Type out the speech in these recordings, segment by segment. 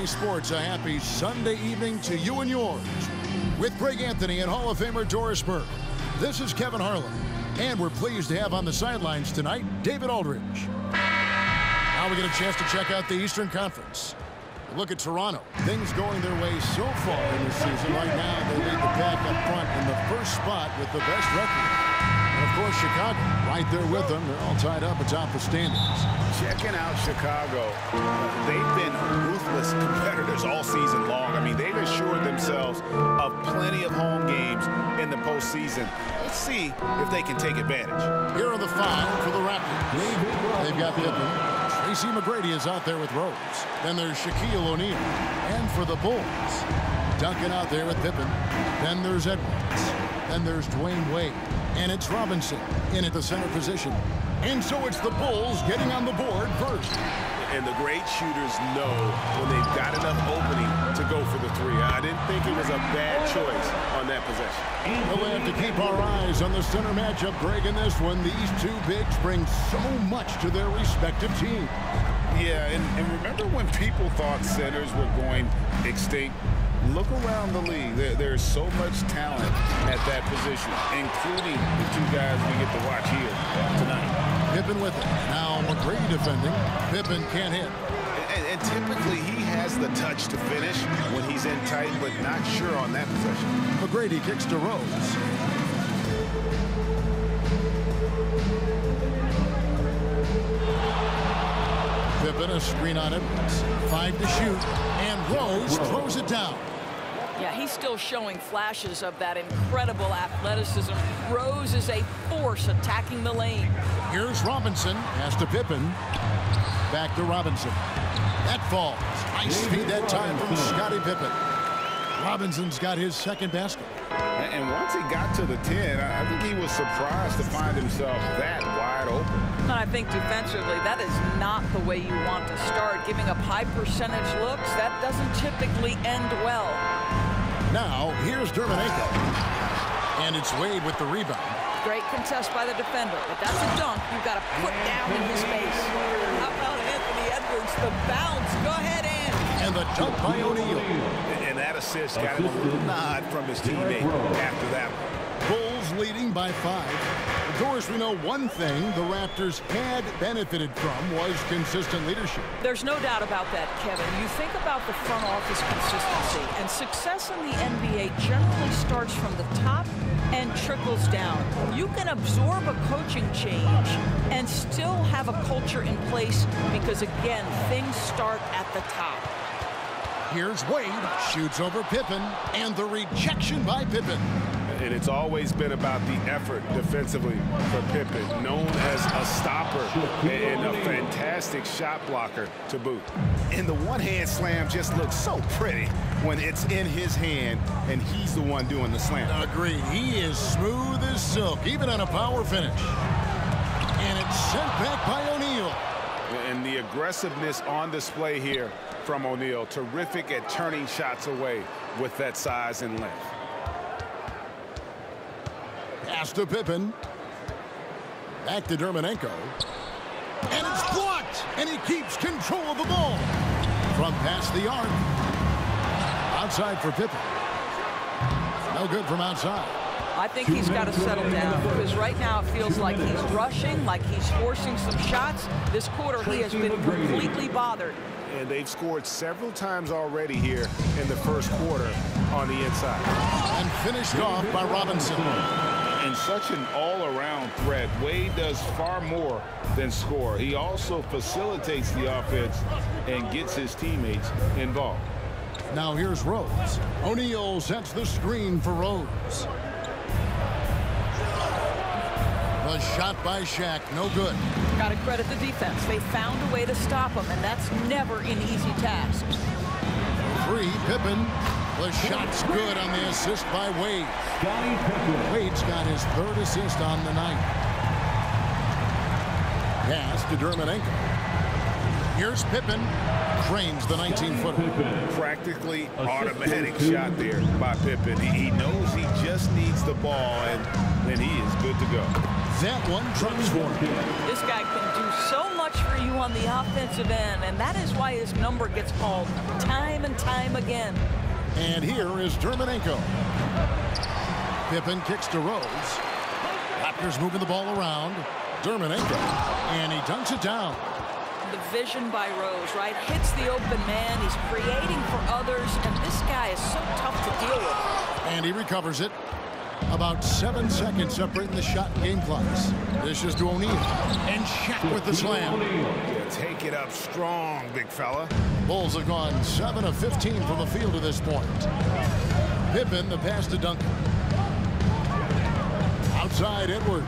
EA Sports, a happy Sunday evening to you and yours. With Greg Anthony and Hall of Famer Doris Burke, this is Kevin Harlan. And we're pleased to have on the sidelines tonight, David Aldridge. Now we get a chance to check out the Eastern Conference. Look at Toronto. Things going their way so far in the season. Right now, they lead the pack up front in the first spot with the best record. And, of course, Chicago right there with them. They're all tied up atop the standings. Checking out Chicago. They've been ruthless competitors all season long. I mean, they've assured themselves of plenty of home games in the postseason. Let's see if they can take advantage. Here are the five for the Raptors. They've got Pippen. Tracy McGrady is out there with Rose. Then there's Shaquille O'Neal. And for the Bulls, Duncan out there with Pippen. Then there's Edwards. Then there's Dwayne Wade. And it's Robinson in at the center position. And so it's the Bulls getting on the board first. And the great shooters know when they've got enough opening to go for the three. I didn't think it was a bad choice on that possession. We'll have to keep our eyes on the center matchup, Greg, in this one. These two bigs bring so much to their respective teams. Yeah, and remember when people thought centers were going extinct? Look around the league. There's so much talent at that position, including the two guys we get to watch here tonight. Pippen with it. Now McGrady defending. Pippen can't hit. And typically he has the touch to finish when he's in tight, but not sure on that possession. McGrady kicks to Rose. Pippen a screen on Edwards. 5 to shoot. And Rose throws it down. Yeah, he's still showing flashes of that incredible athleticism. Rose is a force attacking the lane. Here's Robinson. Pass to Pippen. Back to Robinson. That falls. Nice speed that time from Scottie Pippen. Robinson's got his second basket. And once he got to the 10, I think he was surprised to find himself that wide open. And I think defensively, that is not the way you want to start. Giving up high percentage looks, that doesn't typically end well. Now, here's Dermanenko. And it's Wade with the rebound. Great contest by the defender, but that's a dunk you've got to put down in his face. How about Anthony Edwards, the bounce? Go ahead, and the dunk by O'Neal. And that assist got him a little nod from his teammate after that one. Bulls leading by 5. Of course, we know one thing the Raptors had benefited from was consistent leadership. There's no doubt about that, Kevin. You think about the front office consistency, and success in the NBA generally starts from the top and trickles down. You can absorb a coaching change and still have a culture in place because, again, things start at the top. Here's Wade, shoots over Pippen, and the rejection by Pippen. And it's always been about the effort defensively for Pippen, known as a stopper and a fantastic shot blocker to boot. And the one-hand slam just looks so pretty when it's in his hand and he's the one doing the slam. Agreed. He is smooth as silk, even on a power finish. And it's sent back by O'Neal. And the aggressiveness on display here from O'Neal. Terrific at turning shots away with that size and length. Pass to Pippen. Back to Dermanenko. And it's blocked. And he keeps control of the ball. From past the arc. Outside for Pippen. No good from outside. I think he's got to settle down because right now it feels like he's rushing, like he's forcing some shots. This quarter he has been completely bothered. And they've scored several times already here in the first quarter on the inside. And finished off by Robinson. And such an all-around threat. Wade does far more than score. He also facilitates the offense and gets his teammates involved. Now here's Rose. O'Neal sets the screen for Rose. The shot by Shaq, no good. Got to credit the defense. They found a way to stop him, and that's never an easy task. 3, Pippen. The shot's good on the assist by Wade. Wade's got his 3rd assist on the night. Pass to Dermanenko. Here's Pippen. Trains the 19-footer. Practically automatic shot there by Pippen. He knows he just needs the ball, and then he is good to go. That one trucks for him. This guy can do so much for you on the offensive end, and that is why his number gets called time and time again. And here is Dermonenko. Pippen kicks to Rose. Raptors moving the ball around. Dermonenko, and he dunks it down. The vision by Rose, right? Hits the open man. He's creating for others, and this guy is so tough to deal with. And he recovers it. About 7 seconds separating the shot and game clocks. This is to O'Neal. And Shaq with the slam. Yeah, take it up strong, big fella. Bulls have gone 7 of 15 from the field to this point. Pippen, the pass to Duncan. Outside, Edwards.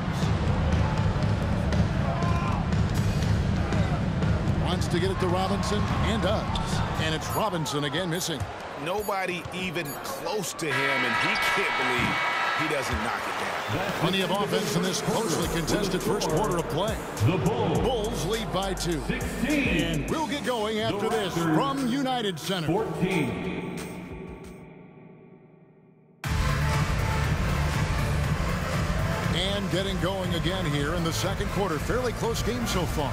Wants to get it to Robinson, and does. And it's Robinson again missing. Nobody even close to him, and he can't believe he doesn't knock it down. Plenty of offense in this closely contested first quarter of play. The Bulls lead by 2. 16. And we'll get going after this from United Center. 14. And getting going again here in the second quarter. Fairly close game so far.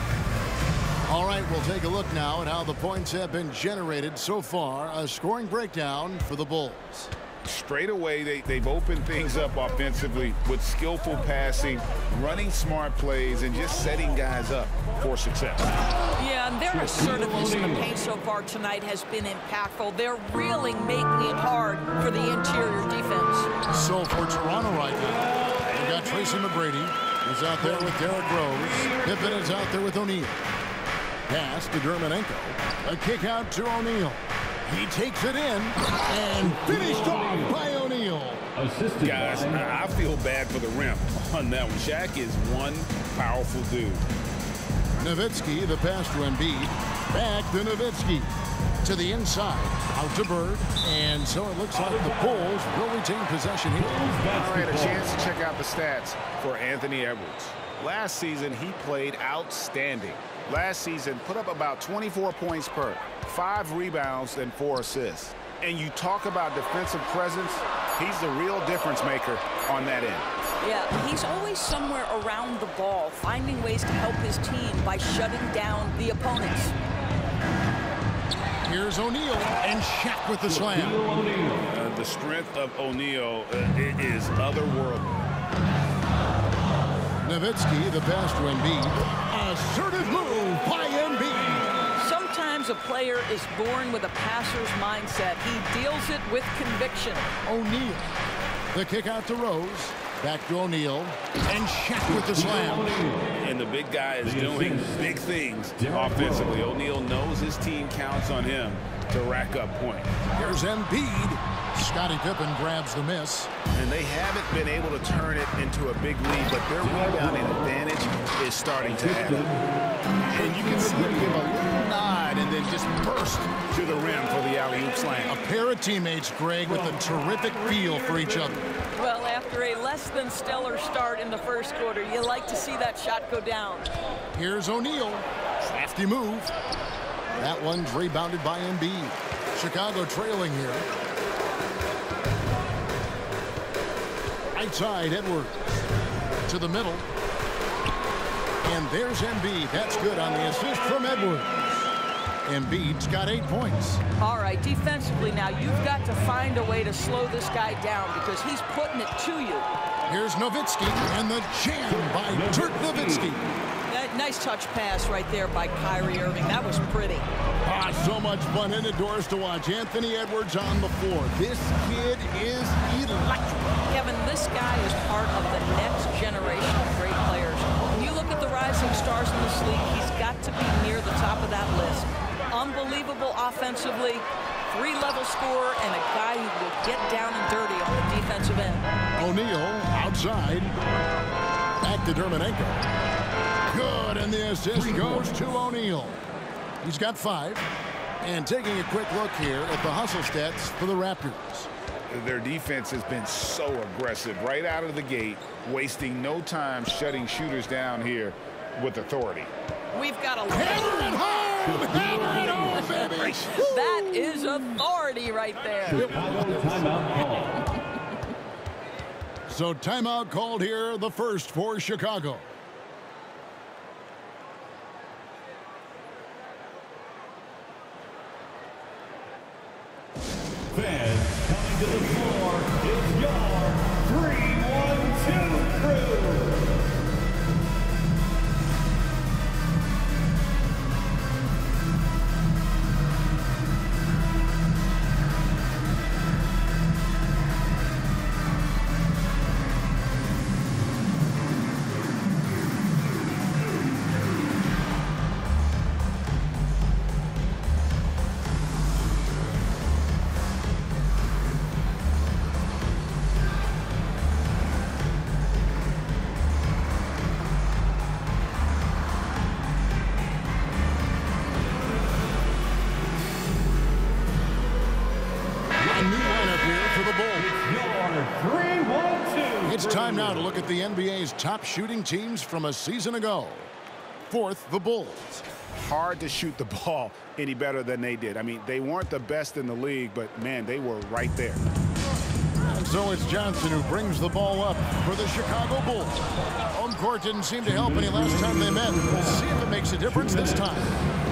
All right, we'll take a look now at how the points have been generated so far. A scoring breakdown for the Bulls. Straight away, they've opened things up offensively with skillful passing, running smart plays, and just setting guys up for success. Yeah, and their assertiveness in the paint so far tonight has been impactful. They're really making it hard for the interior defense. So for Toronto right now, we've got Tracy McGrady, who's out there with Derrick Rose. Pippen is out there with O'Neal. Pass to Dermonenko. A kick out to O'Neal. He takes it in and finished off by O'Neal. Guys, I feel bad for the rim on that one. Shaq is one powerful dude. Nowitzki, the pass to Embiid. Back to Nowitzki. To the inside. Out to Bird. And so it looks like the Bulls will retain possession here. All right, a chance to check out the stats for Anthony Edwards. Last season, he played outstanding. Last season, put up about 24 points per, 5 rebounds, and 4 assists. And you talk about defensive presence, he's the real difference maker on that end. Yeah, he's always somewhere around the ball, finding ways to help his team by shutting down the opponents. Here's O'Neal, and Shaq with the slam. The strength of O'Neal is otherworldly. Nowitzki, the pass to Embiid. Assertive move by Embiid. Sometimes a player is born with a passer's mindset. He deals it with conviction. O'Neal. The kick out to Rose. Back to O'Neal. And Shaq with the slam. And the big guy is doing big things offensively. O'Neal knows his team counts on him to rack up points. Here's Embiid. Scottie Pippen grabs the miss. And they haven't been able to turn it into a big lead, but their rebounding advantage is starting to add up. And you can see him give a little nod and then just burst to the rim for the alley-oop slam. A pair of teammates, Greg, with a terrific feel for each other. Well, after a less than stellar start in the first quarter, you like to see that shot go down. Here's O'Neal. Crafty move. That one's rebounded by Embiid. Chicago trailing here. Right side, Edwards. To the middle. And there's Embiid. That's good on the assist from Edwards. Embiid's got 8 points. All right, defensively now, you've got to find a way to slow this guy down because he's putting it to you. Here's Nowitzki and the jam by Dirk Nowitzki. Nice touch pass right there by Kyrie Irving. That was pretty. So much fun indoors to watch. Anthony Edwards on the floor. This kid is electric. Kevin, this guy is part of the next generation of great players. When you look at the rising stars in this league, he's got to be near the top of that list. Unbelievable offensively, 3-level scorer, and a guy who will get down and dirty on the defensive end. O'Neal outside. Back to Dermonenko. Good, and the assist goes to O'Neal. He's got 5. And taking a quick look here at the hustle stats for the Raptors. Their defense has been so aggressive right out of the gate, wasting no time shutting shooters down here with authority. We've got a hammer it home! Hammer it home, baby! That is authority right there. So timeout called here, the first for Chicago. Fans coming to the floor, it's your 3-1-2 crew. It's time now to look at the NBA's top shooting teams from a season ago. Fourth, the Bulls. Hard to shoot the ball any better than they did. I mean, they weren't the best in the league, but, man, they were right there. And so it's Johnson who brings the ball up for the Chicago Bulls. Home court didn't seem to help any last time they met. We'll see if it makes a difference this time.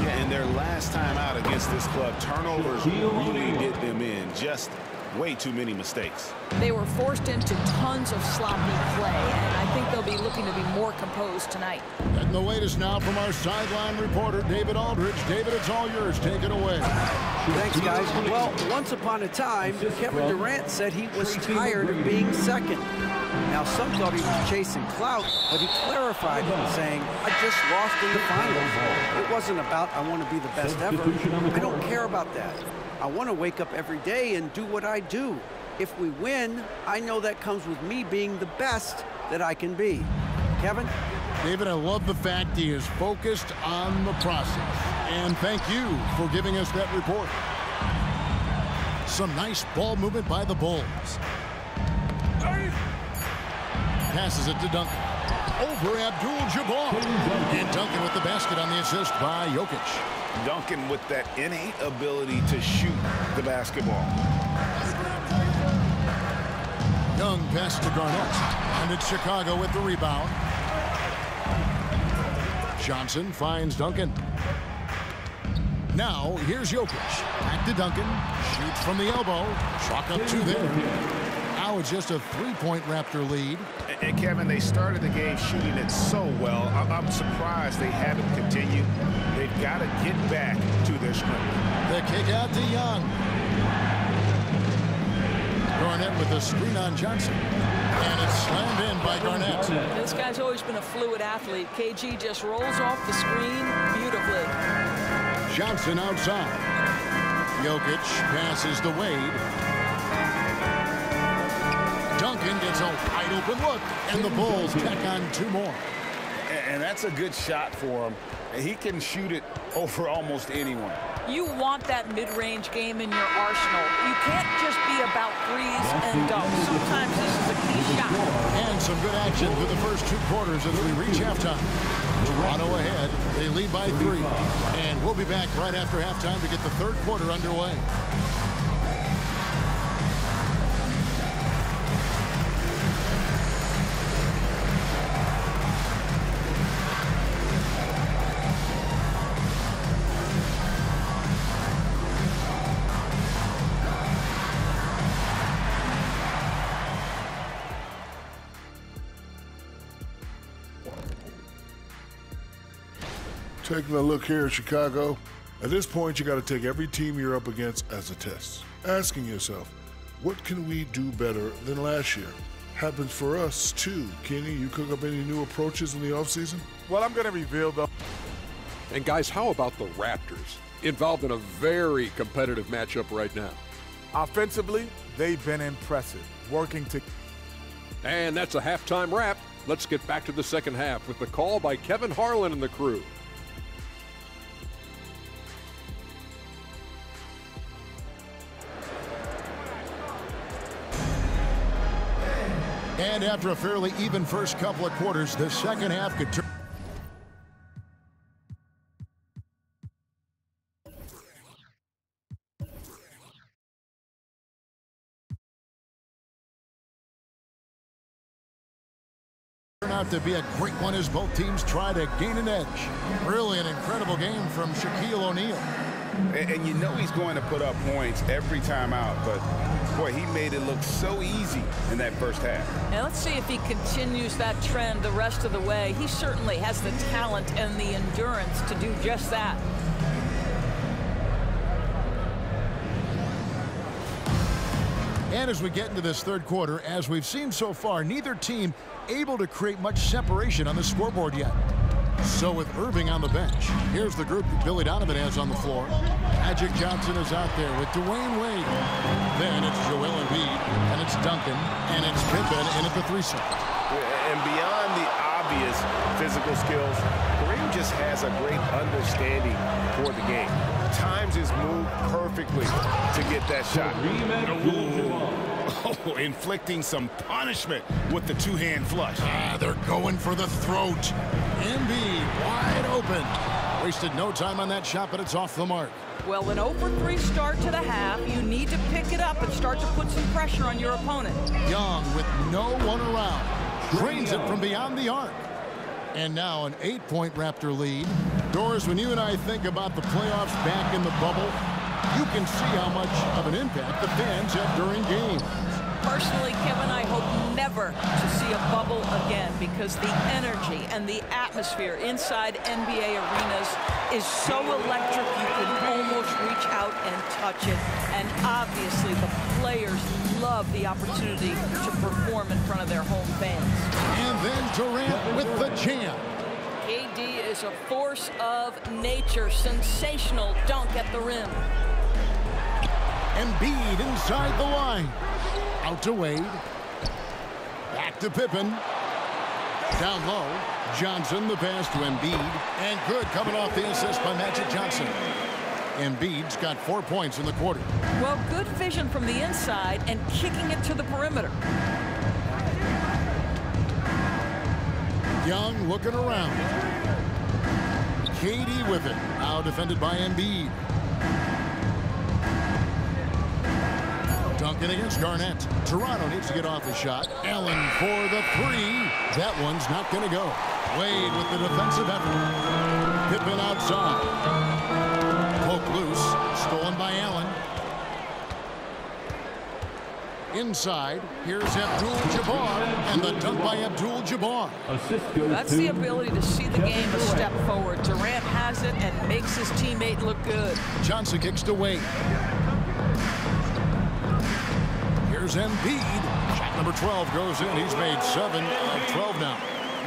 Yeah, and their last time out against this club, turnovers really did them in. Just way too many mistakes. They were forced into tons of sloppy play, and I think they'll be looking to be more composed tonight. And the latest now from our sideline reporter, David Aldridge. David, it's all yours. Take it away. Thanks, guys. Well, once upon a time, Kevin Durant said he was tired of being second. Now, some thought he was chasing clout, but he clarified it, saying, I just lost in the finals. It wasn't about, I want to be the best ever. I don't care about that. I want to wake up every day and do what I do. If we win, I know that comes with me being the best that I can be. Kevin? David, I love the fact he is focused on the process. And thank you for giving us that report. Some nice ball movement by the Bulls. Passes it to Duncan. Over Abdul-Jabbar. And Duncan with the basket on the assist by Jokic. Duncan with that innate ability to shoot the basketball. Young pass to Garnett. And it's Chicago with the rebound. Johnson finds Duncan. Now, here's Jokic. Back to Duncan. Shoots from the elbow. Chalk up two there. Now it's just a three-point Raptor lead. And Kevin, they started the game shooting it so well. I'm surprised they haven't continued. They've got to get back to their sprint. The kick out to Young. Garnett with a screen on Johnson. And it's slammed in by Garnett. This guy's always been a fluid athlete. KG just rolls off the screen beautifully. Johnson outside. Jokic passes to Wade. Duncan gets a wide open look, and the Bulls tack on two more. And that's a good shot for him. He can shoot it over almost anyone. You want that mid-range game in your arsenal. You can't just be about threes and dunks. Sometimes this is a key shot. And some good action for the first two quarters as we reach halftime. Toronto ahead. They lead by 3. And we'll be back right after halftime to get the third quarter underway. Taking a look here at Chicago, at this point you got to take every team you're up against as a test. Asking yourself, what can we do better than last year? Happens for us too. Kenny, you cook up any new approaches in the offseason? Well, I'm going to reveal them. And guys, how about the Raptors? Involved in a very competitive matchup right now. Offensively, they've been impressive, working to... And that's a halftime wrap. Let's get back to the second half with the call by Kevin Harlan and the crew. And after a fairly even first couple of quarters, the second half could turn. out to be a great one as both teams try to gain an edge. Really an incredible game from Shaquille O'Neal. And you know he's going to put up points every time out, but boy, he made it look so easy in that first half. And let's see if he continues that trend the rest of the way. He certainly has the talent and the endurance to do just that. And as we get into this third quarter, as we've seen so far, neither team able to create much separation on the scoreboard yet. So with Irving on the bench, here's the group that Billy Donovan has on the floor. Magic Johnson is out there with Dwayne Wade. Then it's Joel Embiid, and it's Duncan, and it's Pippen in at the 3-set. And beyond the obvious physical skills, Kareem just has a great understanding for the game. Times his move perfectly to get that shot. Oh, inflicting some punishment with the two-hand flush. They're going for the throat. Embiid wide open. Wasted no time on that shot, but it's off the mark. Well, an 0-for-3 start to the half. You need to pick it up and start to put some pressure on your opponent. Young with no one around. Drains it from beyond the arc. And now an 8-point Raptor lead. Doris, when you and I think about the playoffs back in the bubble, you can see how much of an impact the fans have during games. Personally, Kevin, I hope never to see a bubble again because the energy and the atmosphere inside NBA arenas is so electric you can almost reach out and touch it. And obviously the players love the opportunity to perform in front of their home fans. And then Durant with the jam. KD is a force of nature. Sensational dunk at the rim. Embiid inside the line. Out to Wade. Back to Pippen. Down low. Johnson, the pass to Embiid. And good coming off the assist by Magic Johnson. Embiid's got 4 points in the quarter. Well, good vision from the inside and kicking it to the perimeter. Young looking around. KD with it. Now defended by Embiid. Duncan against Garnett. Toronto needs to get off the shot. Allen for the 3. That one's not going to go. Wade with the defensive effort. Pippen outside. Poke loose. Stolen by Allen. Inside, here's Abdul-Jabbar, and the dunk by Abdul-Jabbar. That's the ability to see the game a step forward. Durant has it and makes his teammate look good. Johnson kicks to Wade. Here's Embiid. Shot number 12 goes in. He's made 7 of 12 now.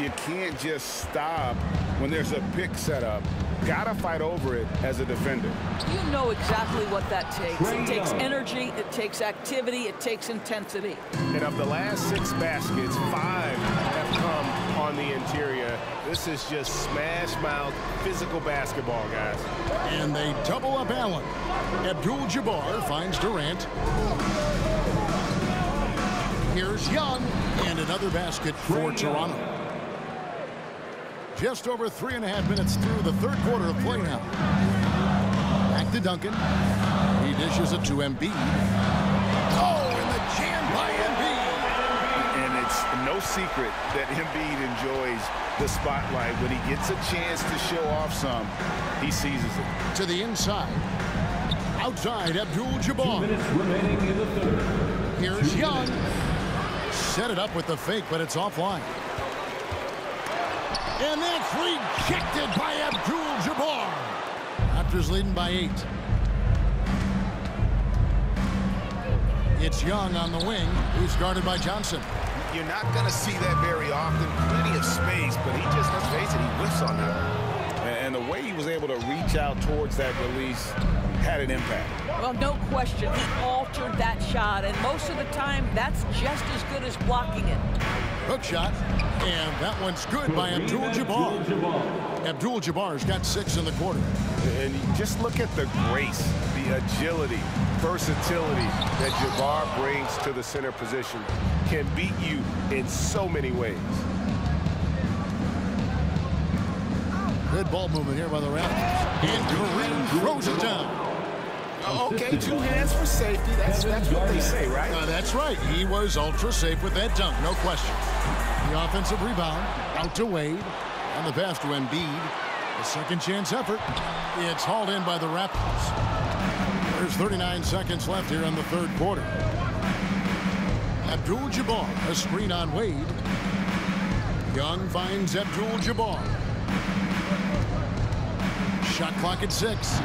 You can't just stop when there's a pick set up. Gotta fight over it as a defender. You know exactly what that takes. It takes energy, it takes activity, it takes intensity. And of the last 6 baskets, 5 have come on the interior. This is just smash-mouth physical basketball, guys. And they double up Allen. Abdul-Jabbar finds Durant. Here's Young, and another basket for Toronto. Just over 3.5 minutes through the third quarter of play now. Back to Duncan. He dishes it to Embiid. Oh, and the jam by Embiid. And it's no secret that Embiid enjoys the spotlight. When he gets a chance to show off some, he seizes it. To the inside. Outside, Abdul-Jabbar. Remaining in the third. Here's Young. Set it up with the fake, but it's offline. And that's rejected by Abdul-Jabbar. Raptors leading by 8. It's Young on the wing. He's guarded by Johnson. You're not going to see that very often. Plenty of space, but he just, let's face it, he whiffs on that. And the way he was able to reach out towards that release had an impact. Well, no question. He altered that shot, and most of the time, that's just as good as blocking it. Hook shot, and that one's good by Abdul-Jabbar. Abdul-Jabbar's got 6 in the quarter. And just look at the grace, the agility, versatility that Jabbar brings to the center position. Can beat you in so many ways. Good ball movement here by the Raptors. And Kareem throws it down. Okay, 2 hands for safety. That's what they say, right? That's right. He was ultra safe with that dunk, no question. The offensive rebound Out to Wade. And the pass to Embiid. A second chance effort. It's hauled in by the Raptors. There's 39 seconds left here in the third quarter. Abdul-Jabbar, a screen on Wade. Young finds Abdul-Jabbar. Shot clock at 6.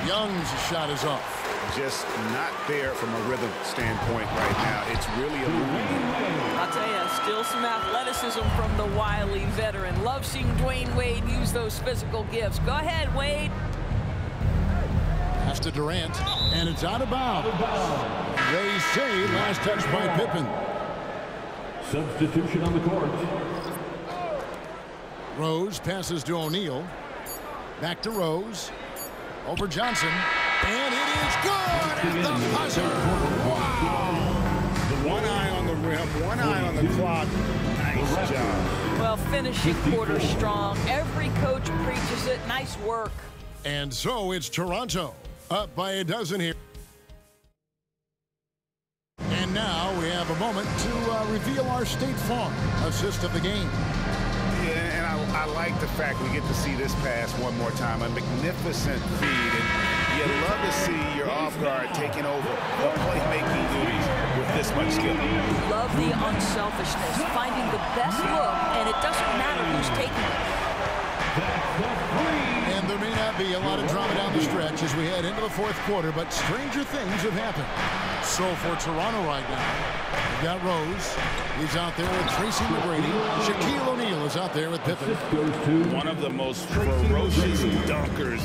Young's shot is off. Just not there from a rhythm standpoint right now. It's really a movie. I'll tell you, still some athleticism from the wily veteran. Love seeing Dwayne Wade use those physical gifts. Go ahead, Wade. Pass to Durant, and it's out of bounds. They say last touch by Pippen. Substitution on the court. Rose passes to O'Neal. Back to Rose. Over Johnson. And it is good at the buzzer. Wow. One eye on the rim, one eye on the clock. Nice job. Well, finishing quarter strong. Every coach preaches it. Nice work. And so it's Toronto up by a dozen here. And now we have a moment to reveal our State Farm assist of the game. Yeah, and I like the fact we get to see this pass one more time. A magnificent feed. And you love to see your off guard taking over the playmaking duties with this much skill. Love the unselfishness, finding the best look, and it doesn't matter who's taking it. And there may not be a lot of drama down the stretch as we head into the fourth quarter, but stranger things have happened. So for Toronto right now, we've got Rose. He's out there with Tracy McGrady. Shaquille O'Neal is out there with Pippen. One of the most ferocious dunkers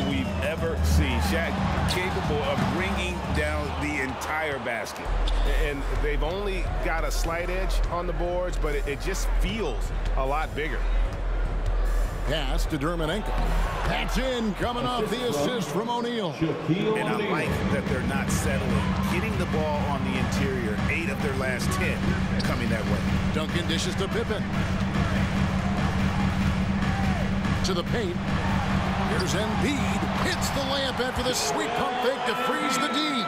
we've ever seen. Shaq capable of bringing down the entire basket. And they've only got a slight edge on the boards, but it just feels a lot bigger. Pass to Dermanenko. That's in, coming off the assist from O'Neal. And I like that they're not settling. Getting the ball on the interior, 8 of their last 10 coming that way. Duncan dishes to Pippen. To the paint. Here's Embiid. Hits the layup after the sweet pump fake to freeze the D.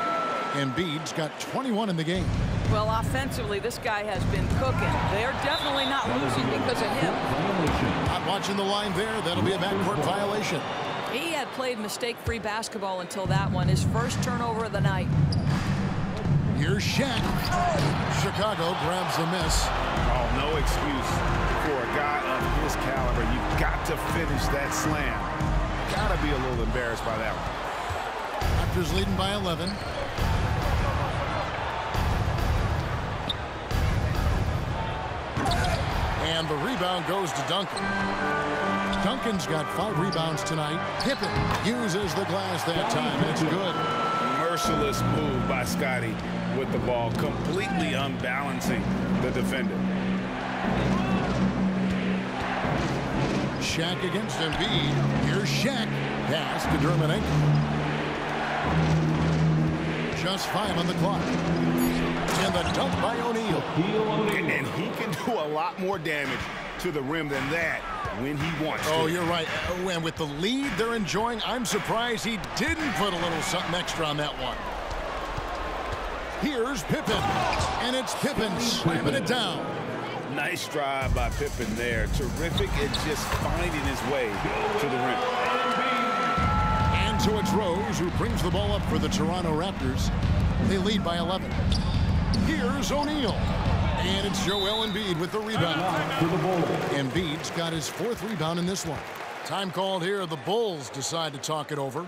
Embiid's got 21 in the game. Well, offensively, this guy has been cooking. They're definitely not losing because of him. Not watching the line there. That'll be a backcourt violation. He had played mistake-free basketball until that one. His first turnover of the night. Here's Shaq. Chicago grabs the miss. Oh, no excuse for a guy of his caliber. You've got to finish that slam. Got to be a little embarrassed by that one. Raptors leading by 11. And the rebound goes to Duncan. Duncan's got 5 rebounds tonight. Pippen uses the glass that time, and it's good. Merciless move by Scotty with the ball, completely unbalancing the defender. Shaq against Embiid. Here's Shaq. Pass to Dermanenko. Just 5 on the clock. And the dunk by O'Neal. And he can do a lot more damage to the rim than that when he wants to. Oh, you're right. And with the lead they're enjoying, I'm surprised he didn't put a little something extra on that one. Here's Pippen. And it's Pippen slamming it down. Nice drive by Pippen there. Terrific at just finding his way to the rim. And so it's Rose who brings the ball up for the Toronto Raptors. They lead by 11. Here's O'Neal. And it's Joel Embiid with the rebound. Embiid's got his 4th rebound in this one. Time called here. The Bulls decide to talk it over.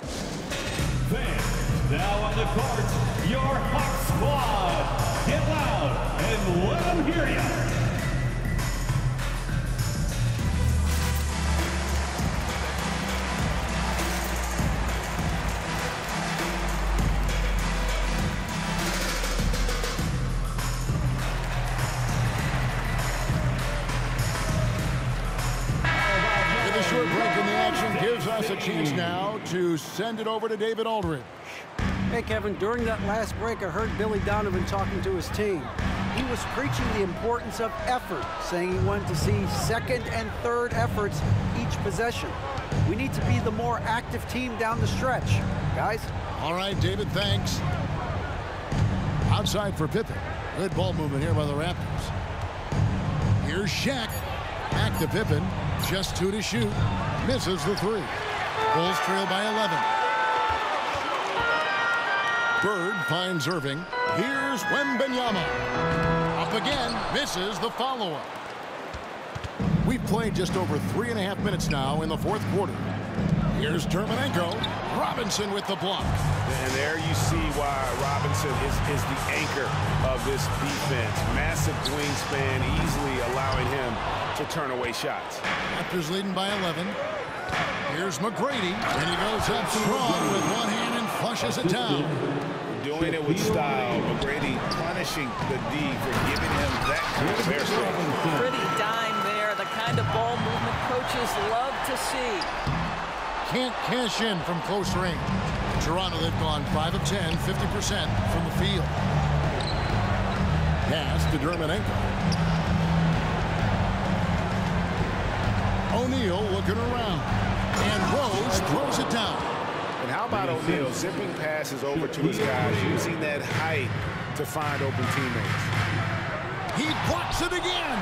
Fans, now on the court, your Hawk Squad. Get loud and let them hear you. Gives us a chance now to send it over to David Aldridge. Hey, Kevin, during that last break, I heard Billy Donovan talking to his team. He was preaching the importance of effort, saying he wanted to see 2nd and 3rd efforts each possession. We need to be the more active team down the stretch, guys. All right, David, thanks. Outside for Pippen. Good ball movement here by the Raptors. Here's Shaq. Back to Pippen. Just 2 to shoot. Misses the 3. Bulls trail by 11. Bird finds Irving. Here's Wembanyama. Up again. Misses the follow-up. We've played just over 3.5 minutes now in the fourth quarter. Here's Terminenko. Robinson with the block. And there you see why Robinson is the anchor of this defense. Massive wingspan, easily allowing him to turn away shots. Raptors leading by 11. Here's McGrady, and he goes up strong with one hand and flushes it down. Doing it with style. McGrady punishing the D for giving him that kind of airspace. Pretty dime there, the kind of ball movement coaches love to see. Can't cash in from close range. Toronto, they've gone 5 of 10, 50% from the field. Pass to Terminenko. O'Neal looking around. And Rose throws it down. And how about O'Neal zipping passes over to his guys, using that height to find open teammates. He blocks it again.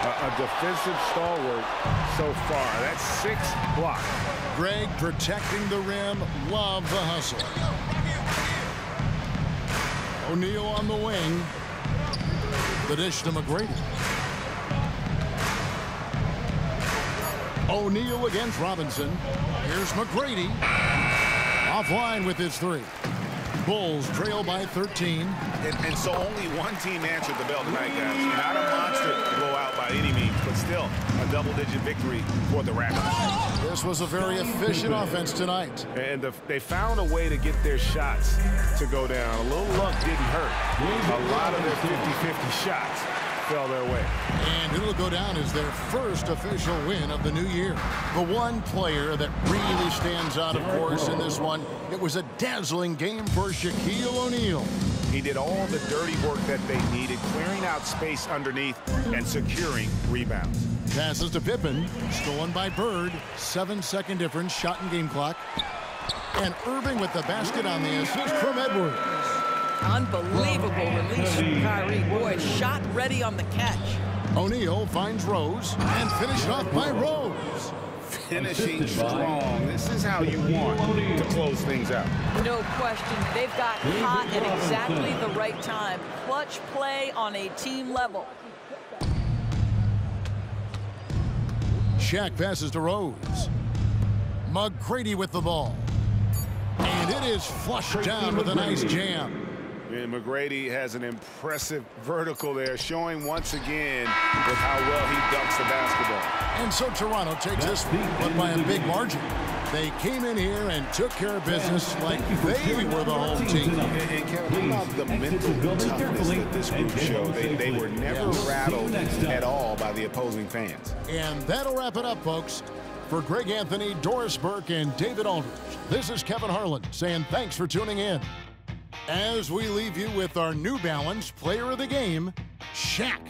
A defensive stalwart so far. That's 6 blocks. Greg protecting the rim. Love the hustle. O'Neal on the wing. The dish to McGrady. O'Neal against Robinson. Here's McGrady. Offline with his 3. Bulls trail by 13. And so only one team answered the bell tonight, guys. Not a monster blowout by any means, but still a double-digit victory for the Raptors. This was a very efficient offense tonight. And they found a way to get their shots to go down. A little luck didn't hurt. A lot of their 50-50 shots fell their way. And it'll go down as their first official win of the new year. The one player that really stands out, of course, in this one, it was a dazzling game for Shaquille O'Neal. He did all the dirty work that they needed, clearing out space underneath and securing rebounds. Passes to Pippen, stolen by Bird. 7-second difference, shot and game clock. And Irving with the basket on the assist from Edwards. Unbelievable release from Kyrie. Boy, shot ready on the catch. O'Neal finds Rose and finished off by Rose. Finishing strong. This is how you want to close things out. No question. They've got hot at exactly the right time. Clutch play on a team level. Shaq passes to Rose. McGrady with the ball. And it is flushed down with a nice jam. And McGrady has an impressive vertical there, showing once again with how well he dunks the basketball. And so Toronto takes this but by a big margin. They came in here and took care of business like they were the home team. And Kevin, how about the mental toughness that this group showed? They were never rattled at all by the opposing fans. And that'll wrap it up, folks. For Greg Anthony, Doris Burke, and David Aldridge, this is Kevin Harlan saying thanks for tuning in. As we leave you with our New Balance Player of the Game, Shaq.